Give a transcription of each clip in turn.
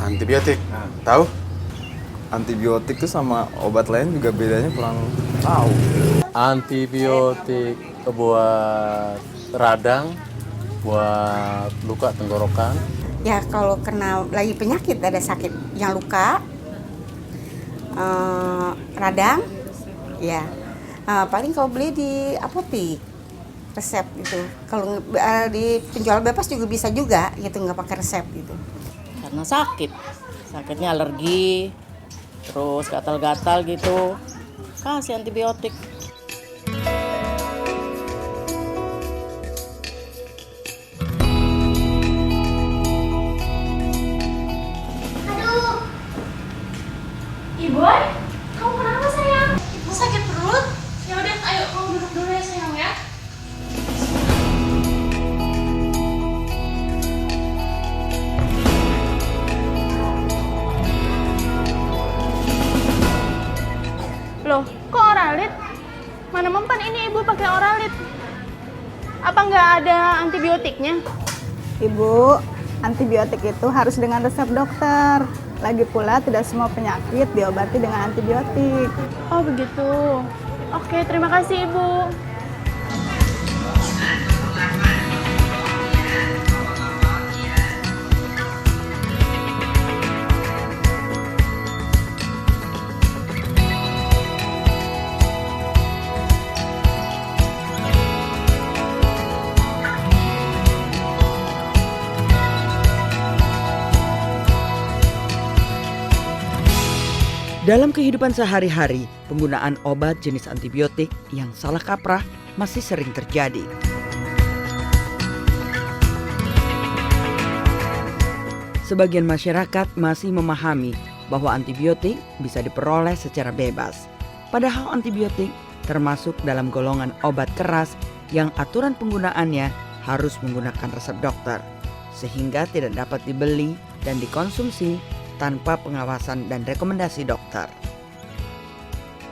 Antibiotik. Tahu? Antibiotik tuh sama obat lain juga bedanya kurang tahu. Antibiotik buat radang, buat luka tenggorokan. Ya kalau kena lagi penyakit ada sakit yang luka, radang, ya paling kau beli di apotek resep gitu. Kalau di penjual bebas juga bisa juga gitu, nggak pakai resep gitu. Karena sakitnya alergi, terus gatal-gatal gitu, kasih antibiotik. Aduh, Iboy, kamu kenapa sayang? Ibu sakit perut? Ya udah, ayo kamu duduk dulu ya sayang ya. Loh, kok oralit? Mana mempan ini ibu pakai oralit? Apa nggak ada antibiotiknya? Ibu, antibiotik itu harus dengan resep dokter. Lagi pula tidak semua penyakit diobati dengan antibiotik. Oh begitu. Oke, terima kasih ibu. Dalam kehidupan sehari-hari, penggunaan obat jenis antibiotik yang salah kaprah masih sering terjadi. Sebagian masyarakat masih memahami bahwa antibiotik bisa diperoleh secara bebas. Padahal antibiotik termasuk dalam golongan obat keras yang aturan penggunaannya harus menggunakan resep dokter, sehingga tidak dapat dibeli dan dikonsumsi tanpa pengawasan dan rekomendasi dokter.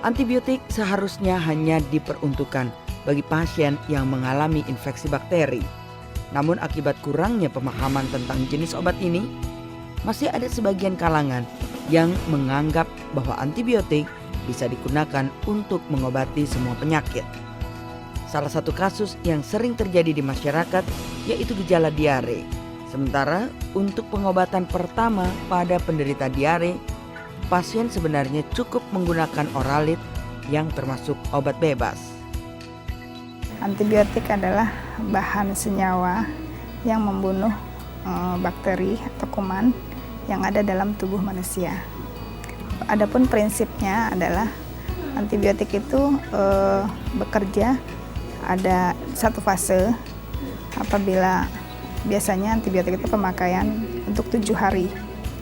Antibiotik seharusnya hanya diperuntukkan bagi pasien yang mengalami infeksi bakteri. Namun akibat kurangnya pemahaman tentang jenis obat ini, masih ada sebagian kalangan yang menganggap bahwa antibiotik bisa digunakan untuk mengobati semua penyakit. Salah satu kasus yang sering terjadi di masyarakat yaitu gejala diare. Sementara untuk pengobatan pertama pada penderita diare, pasien sebenarnya cukup menggunakan oralit yang termasuk obat bebas. Antibiotik adalah bahan senyawa yang membunuh bakteri atau kuman yang ada dalam tubuh manusia. Adapun prinsipnya adalah antibiotik itu bekerja ada satu fase. Apabila biasanya antibiotik itu pemakaian untuk 7 hari.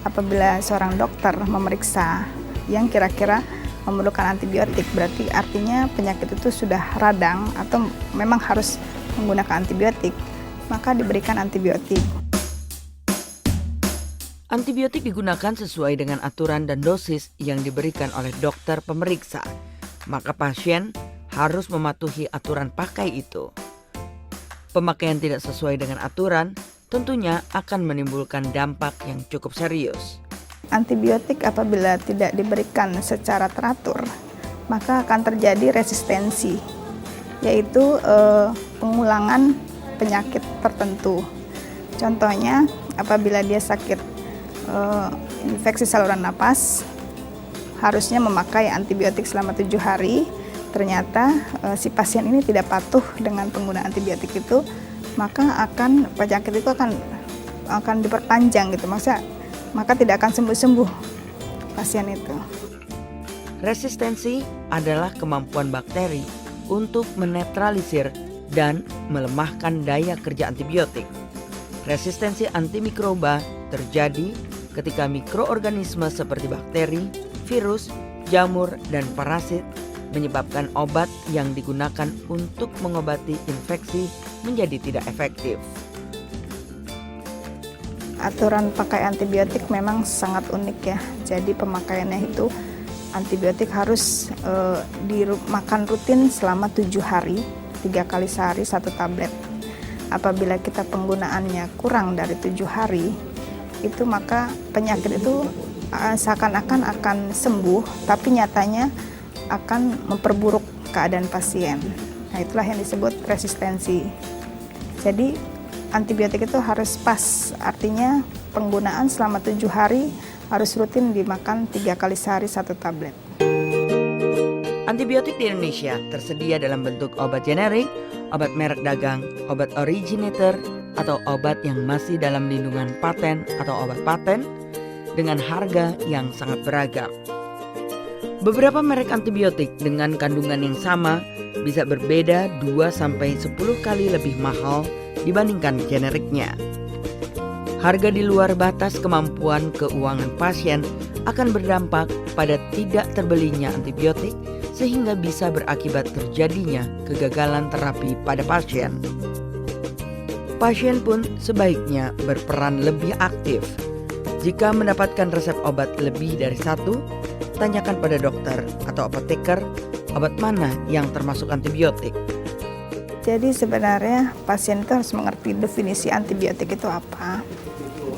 Apabila seorang dokter memeriksa yang kira-kira memerlukan antibiotik, berarti artinya penyakit itu sudah radang atau memang harus menggunakan antibiotik, maka diberikan antibiotik. Antibiotik digunakan sesuai dengan aturan dan dosis yang diberikan oleh dokter pemeriksa, maka pasien harus mematuhi aturan pakai itu. Pemakaian tidak sesuai dengan aturan tentunya akan menimbulkan dampak yang cukup serius. Antibiotik apabila tidak diberikan secara teratur, maka akan terjadi resistensi, yaitu pengulangan penyakit tertentu. Contohnya apabila dia sakit infeksi saluran napas, harusnya memakai antibiotik selama 7 hari. Ternyata si pasien ini tidak patuh dengan penggunaan antibiotik itu, maka penyakit itu akan diperpanjang gitu, maka tidak akan sembuh-sembuh pasien itu. Resistensi adalah kemampuan bakteri untuk menetralisir dan melemahkan daya kerja antibiotik. Resistensi antimikroba terjadi ketika mikroorganisme seperti bakteri, virus, jamur, dan parasit menyebabkan obat yang digunakan untuk mengobati infeksi menjadi tidak efektif. Aturan pakai antibiotik memang sangat unik ya. Jadi pemakaiannya itu antibiotik harus dimakan rutin selama 7 hari, 3 kali sehari 1 tablet. Apabila kita penggunaannya kurang dari 7 hari, itu maka penyakit itu seakan-akan akan sembuh, tapi nyatanya akan memperburuk keadaan pasien. Nah, itulah yang disebut resistensi. Jadi antibiotik itu harus pas, artinya penggunaan selama 7 hari harus rutin dimakan 3 kali sehari 1 tablet. Antibiotik di Indonesia tersedia dalam bentuk obat generik, obat merek dagang, obat originator, atau obat yang masih dalam lindungan paten atau obat paten dengan harga yang sangat beragam. Beberapa merek antibiotik dengan kandungan yang sama bisa berbeda 2-10 kali lebih mahal dibandingkan generiknya. Harga di luar batas kemampuan keuangan pasien akan berdampak pada tidak terbelinya antibiotik sehingga bisa berakibat terjadinya kegagalan terapi pada pasien. Pasien pun sebaiknya berperan lebih aktif. Jika mendapatkan resep obat lebih dari 1, tanyakan pada dokter atau apoteker obat mana yang termasuk antibiotik. Jadi sebenarnya pasien itu harus mengerti definisi antibiotik itu apa.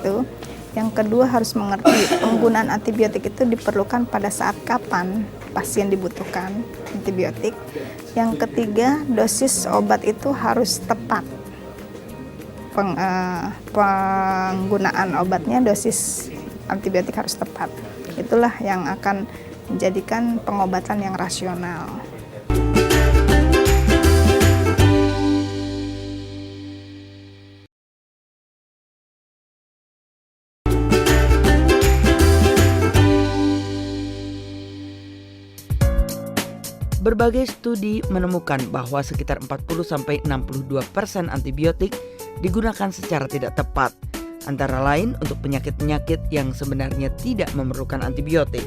Itu. Yang kedua harus mengerti penggunaan antibiotik itu diperlukan pada saat kapan pasien dibutuhkan antibiotik. Yang ketiga, dosis obat itu harus tepat. Penggunaan obatnya, dosis antibiotik harus tepat. Itulah yang akan menjadikan pengobatan yang rasional. Berbagai studi menemukan bahwa sekitar 40-62% antibiotik digunakan secara tidak tepat, antara lain untuk penyakit-penyakit yang sebenarnya tidak memerlukan antibiotik.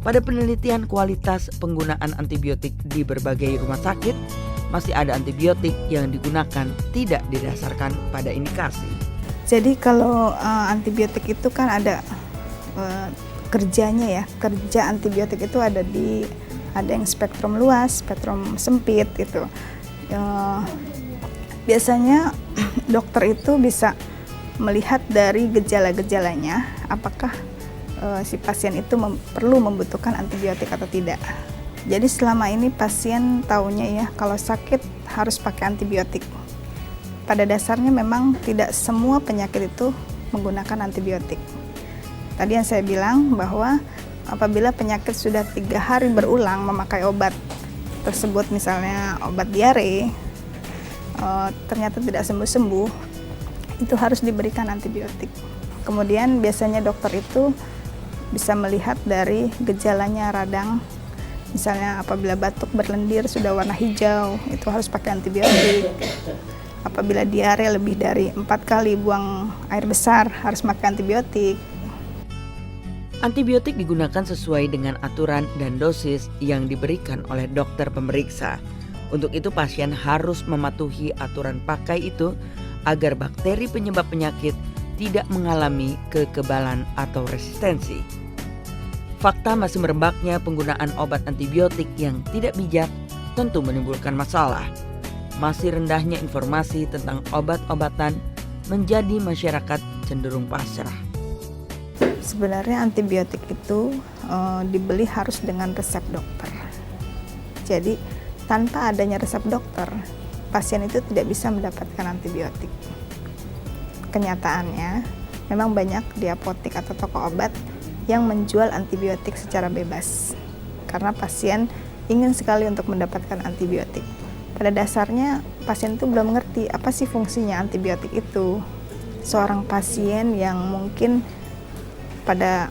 Pada penelitian kualitas penggunaan antibiotik di berbagai rumah sakit, masih ada antibiotik yang digunakan tidak didasarkan pada indikasi. Jadi kalau antibiotik itu kan ada kerjanya ya, kerja antibiotik itu ada yang spektrum luas, spektrum sempit itu. Biasanya dokter itu bisa melihat dari gejala-gejalanya apakah si pasien itu perlu membutuhkan antibiotik atau tidak. Jadi selama ini pasien taunya ya kalau sakit harus pakai antibiotik. Pada dasarnya memang tidak semua penyakit itu menggunakan antibiotik. Tadi yang saya bilang bahwa apabila penyakit sudah 3 hari berulang memakai obat tersebut, misalnya obat diare, ternyata tidak sembuh-sembuh, itu harus diberikan antibiotik. Kemudian biasanya dokter itu bisa melihat dari gejalanya radang, misalnya apabila batuk berlendir sudah warna hijau, itu harus pakai antibiotik. Apabila diare lebih dari 4 kali buang air besar, harus pakai antibiotik. Antibiotik digunakan sesuai dengan aturan dan dosis yang diberikan oleh dokter pemeriksa. Untuk itu pasien harus mematuhi aturan pakai itu agar bakteri penyebab penyakit tidak mengalami kekebalan atau resistensi. Fakta masih merebaknya penggunaan obat antibiotik yang tidak bijak tentu menimbulkan masalah. Masih rendahnya informasi tentang obat-obatan menjadi masyarakat cenderung pasrah. Sebenarnya antibiotik itu dibeli harus dengan resep dokter. Jadi tanpa adanya resep dokter, pasien itu tidak bisa mendapatkan antibiotik. Kenyataannya, memang banyak di apotek atau toko obat yang menjual antibiotik secara bebas. Karena pasien ingin sekali untuk mendapatkan antibiotik. Pada dasarnya, pasien itu belum mengerti apa sih fungsinya antibiotik itu. Seorang pasien yang mungkin pada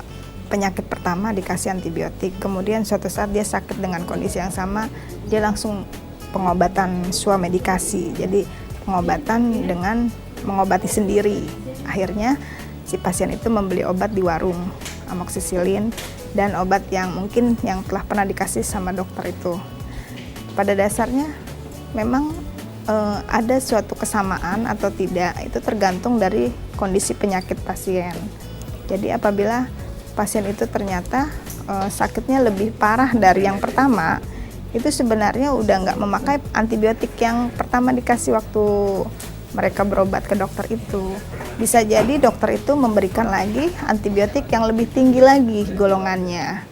penyakit pertama dikasih antibiotik, kemudian suatu saat dia sakit dengan kondisi yang sama, dia langsung pengobatan swamedikasi. Jadi pengobatan dengan mengobati sendiri. Akhirnya si pasien itu membeli obat di warung, amoksisilin dan obat yang mungkin yang telah pernah dikasih sama dokter itu. Pada dasarnya memang ada suatu kesamaan atau tidak, itu tergantung dari kondisi penyakit pasien. Jadi apabila pasien itu ternyata sakitnya lebih parah dari yang pertama, itu sebenarnya udah nggak memakai antibiotik yang pertama dikasih waktu mereka berobat ke dokter itu. bisa jadi dokter itu memberikan lagi antibiotik yang lebih tinggi lagi golongannya.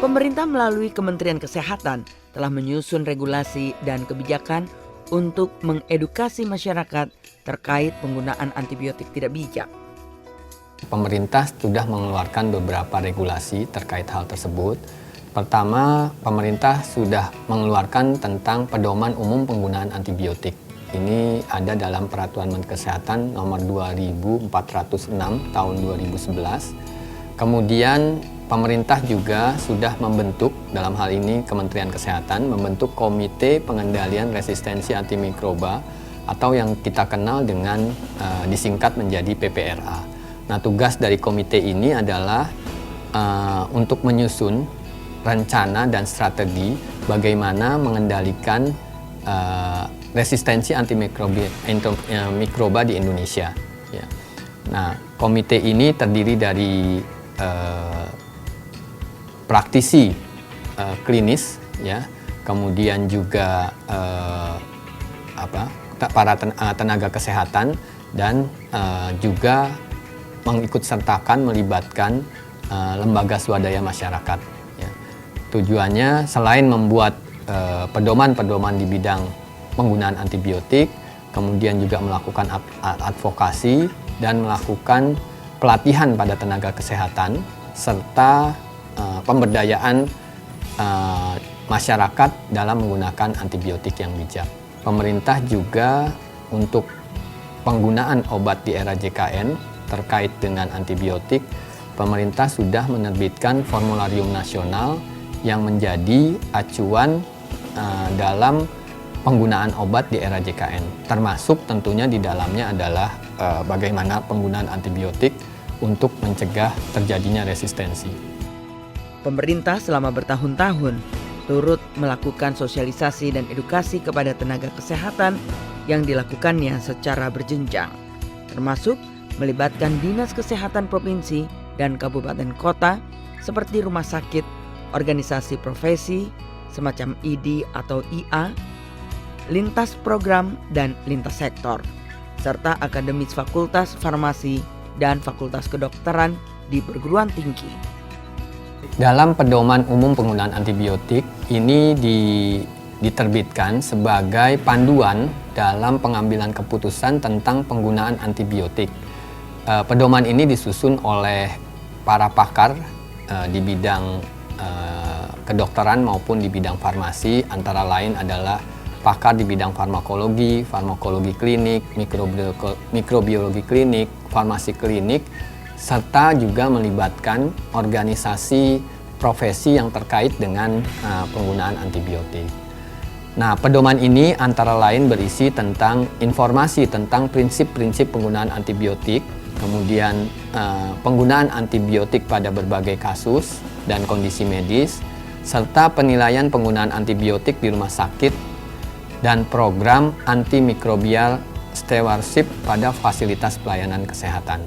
Pemerintah melalui Kementerian Kesehatan telah menyusun regulasi dan kebijakan untuk mengedukasi masyarakat terkait penggunaan antibiotik tidak bijak. Pemerintah sudah mengeluarkan beberapa regulasi terkait hal tersebut. Pertama, pemerintah sudah mengeluarkan tentang pedoman umum penggunaan antibiotik. Ini ada dalam Peraturan Menteri Kesehatan nomor 2406 tahun 2011. Kemudian pemerintah juga sudah membentuk, dalam hal ini Kementerian Kesehatan, membentuk Komite Pengendalian Resistensi Antimikroba atau yang kita kenal dengan disingkat menjadi PPRA. Nah, tugas dari komite ini adalah untuk menyusun rencana dan strategi bagaimana mengendalikan resistensi antimikroba di Indonesia. Ya. Nah, komite ini terdiri dari praktisi klinis, ya, kemudian juga para tenaga kesehatan dan juga melibatkan lembaga swadaya masyarakat. Ya. Tujuannya selain membuat pedoman-pedoman di bidang penggunaan antibiotik, kemudian juga melakukan advokasi dan melakukan pelatihan pada tenaga kesehatan serta pemberdayaan masyarakat dalam menggunakan antibiotik yang bijak. Pemerintah juga untuk penggunaan obat di era JKN terkait dengan antibiotik, pemerintah sudah menerbitkan formularium nasional yang menjadi acuan dalam penggunaan obat di era JKN. Termasuk tentunya di dalamnya adalah bagaimana penggunaan antibiotik untuk mencegah terjadinya resistensi. Pemerintah selama bertahun-tahun turut melakukan sosialisasi dan edukasi kepada tenaga kesehatan yang dilakukannya secara berjenjang, termasuk melibatkan Dinas Kesehatan Provinsi dan Kabupaten Kota seperti rumah sakit, organisasi profesi, semacam ID atau IA, lintas program dan lintas sektor, serta akademis fakultas farmasi dan fakultas kedokteran di perguruan tinggi. Dalam pedoman umum penggunaan antibiotik ini diterbitkan sebagai panduan dalam pengambilan keputusan tentang penggunaan antibiotik. Pedoman ini disusun oleh para pakar di bidang kedokteran maupun di bidang farmasi, antara lain adalah pakar di bidang farmakologi, farmakologi klinik, mikrobiologi klinik, farmasi klinik, serta juga melibatkan organisasi profesi yang terkait dengan penggunaan antibiotik. Nah, pedoman ini antara lain berisi tentang informasi tentang prinsip-prinsip penggunaan antibiotik, kemudian penggunaan antibiotik pada berbagai kasus dan kondisi medis, serta penilaian penggunaan antibiotik di rumah sakit, dan program antimikrobial stewardship pada fasilitas pelayanan kesehatan.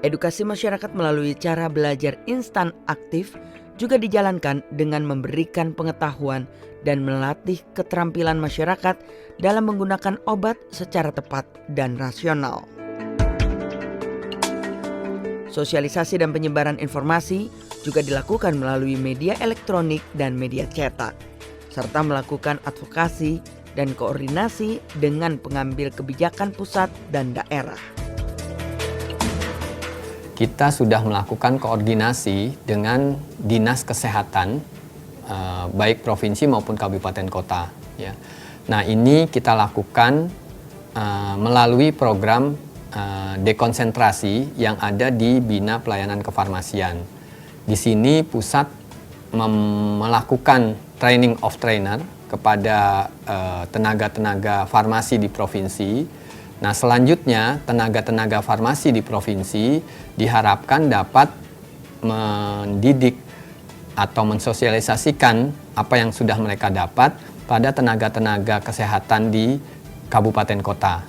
Edukasi masyarakat melalui cara belajar instan aktif juga dijalankan dengan memberikan pengetahuan dan melatih keterampilan masyarakat dalam menggunakan obat secara tepat dan rasional. Sosialisasi dan penyebaran informasi juga dilakukan melalui media elektronik dan media cetak, serta melakukan advokasi dan koordinasi dengan pengambil kebijakan pusat dan daerah. Kita sudah melakukan koordinasi dengan Dinas Kesehatan, baik provinsi maupun kabupaten kota. Ya. Nah, ini kita lakukan melalui program dekonsentrasi yang ada di Bina Pelayanan Kefarmasian. Di sini pusat melakukan training of trainer kepada tenaga-tenaga farmasi di provinsi. Nah, selanjutnya tenaga-tenaga farmasi di provinsi diharapkan dapat mendidik atau mensosialisasikan apa yang sudah mereka dapat pada tenaga-tenaga kesehatan di kabupaten kota.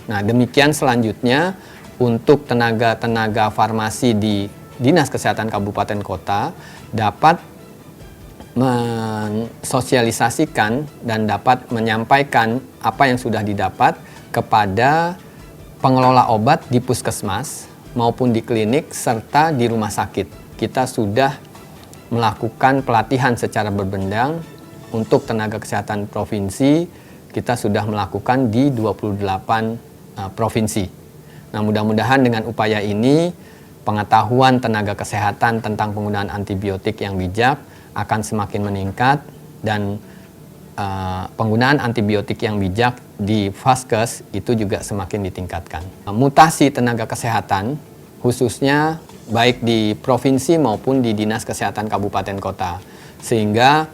Nah, demikian selanjutnya untuk tenaga-tenaga farmasi di Dinas Kesehatan Kabupaten Kota dapat mensosialisasikan dan dapat menyampaikan apa yang sudah didapat kepada pengelola obat di puskesmas maupun di klinik serta di rumah sakit. Kita sudah melakukan pelatihan secara berbendang untuk tenaga kesehatan provinsi. Kita sudah melakukan di 28 provinsi. Nah, mudah-mudahan dengan upaya ini pengetahuan tenaga kesehatan tentang penggunaan antibiotik yang bijak akan semakin meningkat dan penggunaan antibiotik yang bijak di Vaskes itu juga semakin ditingkatkan. Mutasi tenaga kesehatan khususnya baik di provinsi maupun di Dinas Kesehatan Kabupaten Kota, sehingga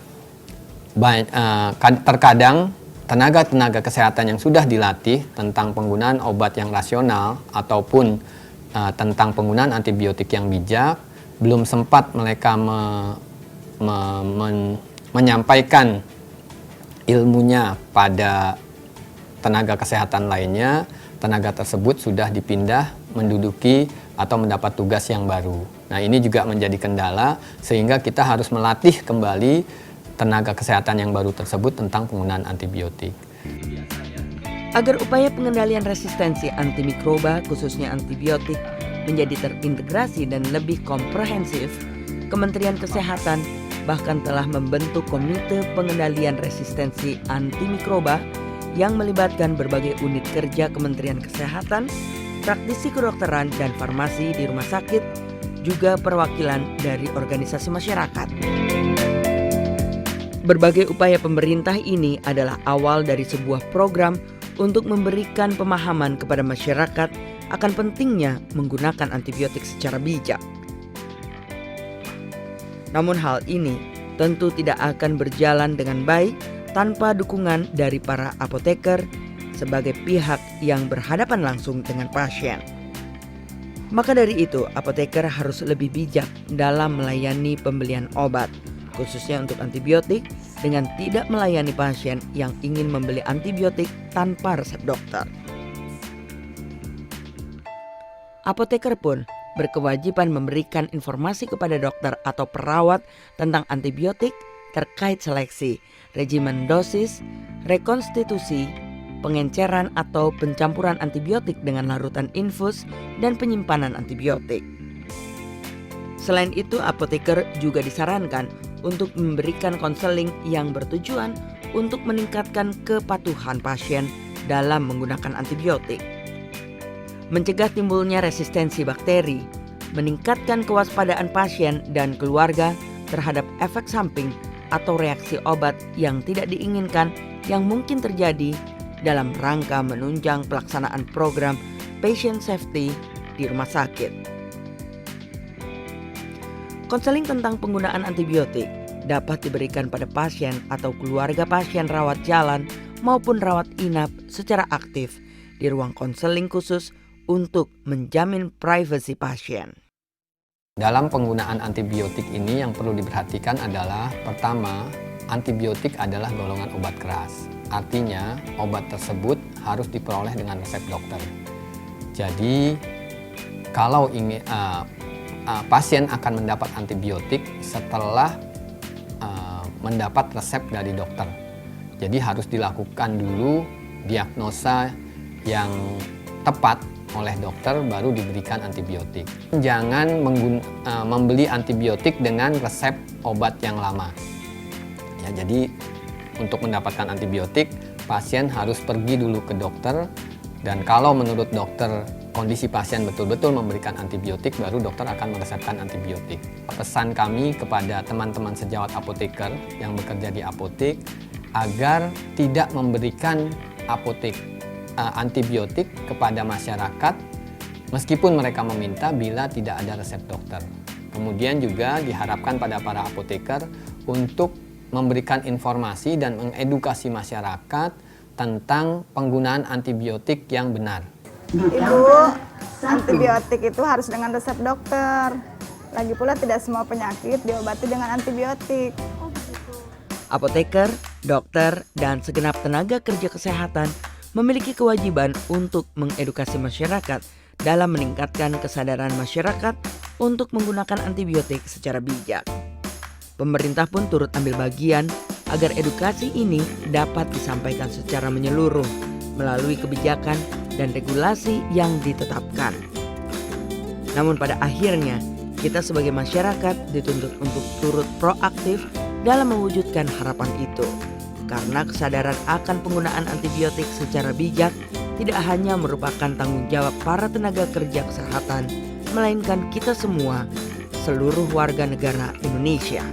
terkadang tenaga-tenaga kesehatan yang sudah dilatih tentang penggunaan obat yang rasional ataupun tentang penggunaan antibiotik yang bijak belum sempat mereka menyampaikan ilmunya pada tenaga kesehatan lainnya. Tenaga tersebut sudah dipindah menduduki atau mendapat tugas yang baru. Nah, ini juga menjadi kendala sehingga kita harus melatih kembali tenaga kesehatan yang baru tersebut tentang penggunaan antibiotik. Agar upaya pengendalian resistensi antimikroba khususnya antibiotik menjadi terintegrasi dan lebih komprehensif, Kementerian Kesehatan bahkan telah membentuk Komite Pengendalian Resistensi Antimikroba yang melibatkan berbagai unit kerja Kementerian Kesehatan, praktisi kedokteran dan farmasi di rumah sakit, juga perwakilan dari organisasi masyarakat. Berbagai upaya pemerintah ini adalah awal dari sebuah program untuk memberikan pemahaman kepada masyarakat akan pentingnya menggunakan antibiotik secara bijak. Namun hal ini tentu tidak akan berjalan dengan baik tanpa dukungan dari para apoteker sebagai pihak yang berhadapan langsung dengan pasien. Maka dari itu, apoteker harus lebih bijak dalam melayani pembelian obat, khususnya untuk antibiotik, dengan tidak melayani pasien yang ingin membeli antibiotik tanpa resep dokter. Apoteker pun berkewajiban memberikan informasi kepada dokter atau perawat tentang antibiotik terkait seleksi, regimen dosis, rekonstitusi, pengenceran atau pencampuran antibiotik dengan larutan infus, dan penyimpanan antibiotik. Selain itu, apoteker juga disarankan untuk memberikan konseling yang bertujuan untuk meningkatkan kepatuhan pasien dalam menggunakan antibiotik, mencegah timbulnya resistensi bakteri, meningkatkan kewaspadaan pasien dan keluarga terhadap efek samping atau reaksi obat yang tidak diinginkan yang mungkin terjadi dalam rangka menunjang pelaksanaan program patient safety di rumah sakit. Konseling tentang penggunaan antibiotik dapat diberikan pada pasien atau keluarga pasien rawat jalan maupun rawat inap secara aktif di ruang konseling khusus untuk menjamin privasi pasien. Dalam penggunaan antibiotik ini yang perlu diperhatikan adalah pertama, antibiotik adalah golongan obat keras. Artinya obat tersebut harus diperoleh dengan resep dokter. Jadi kalau ingin pasien akan mendapat antibiotik setelah mendapat resep dari dokter. Jadi harus dilakukan dulu diagnosa yang tepat oleh dokter baru diberikan antibiotik. Jangan membeli antibiotik dengan resep obat yang lama. Ya, jadi untuk mendapatkan antibiotik, pasien harus pergi dulu ke dokter, dan kalau menurut dokter kondisi pasien betul-betul memberikan antibiotik, baru dokter akan meresepkan antibiotik. Pesan kami kepada teman-teman sejawat apoteker yang bekerja di apotek agar tidak memberikan antibiotik kepada masyarakat meskipun mereka meminta bila tidak ada resep dokter. Kemudian juga diharapkan pada para apoteker untuk memberikan informasi dan mengedukasi masyarakat tentang penggunaan antibiotik yang benar. Ibu, antibiotik itu harus dengan resep dokter. Lagi pula tidak semua penyakit diobati dengan antibiotik. Apoteker, dokter, dan segenap tenaga kerja kesehatan memiliki kewajiban untuk mengedukasi masyarakat dalam meningkatkan kesadaran masyarakat untuk menggunakan antibiotik secara bijak. Pemerintah pun turut ambil bagian agar edukasi ini dapat disampaikan secara menyeluruh melalui kebijakan dan regulasi yang ditetapkan. Namun pada akhirnya, kita sebagai masyarakat dituntut untuk turut proaktif dalam mewujudkan harapan itu. Karena kesadaran akan penggunaan antibiotik secara bijak tidak hanya merupakan tanggung jawab para tenaga kerja kesehatan, melainkan kita semua, seluruh warga negara Indonesia.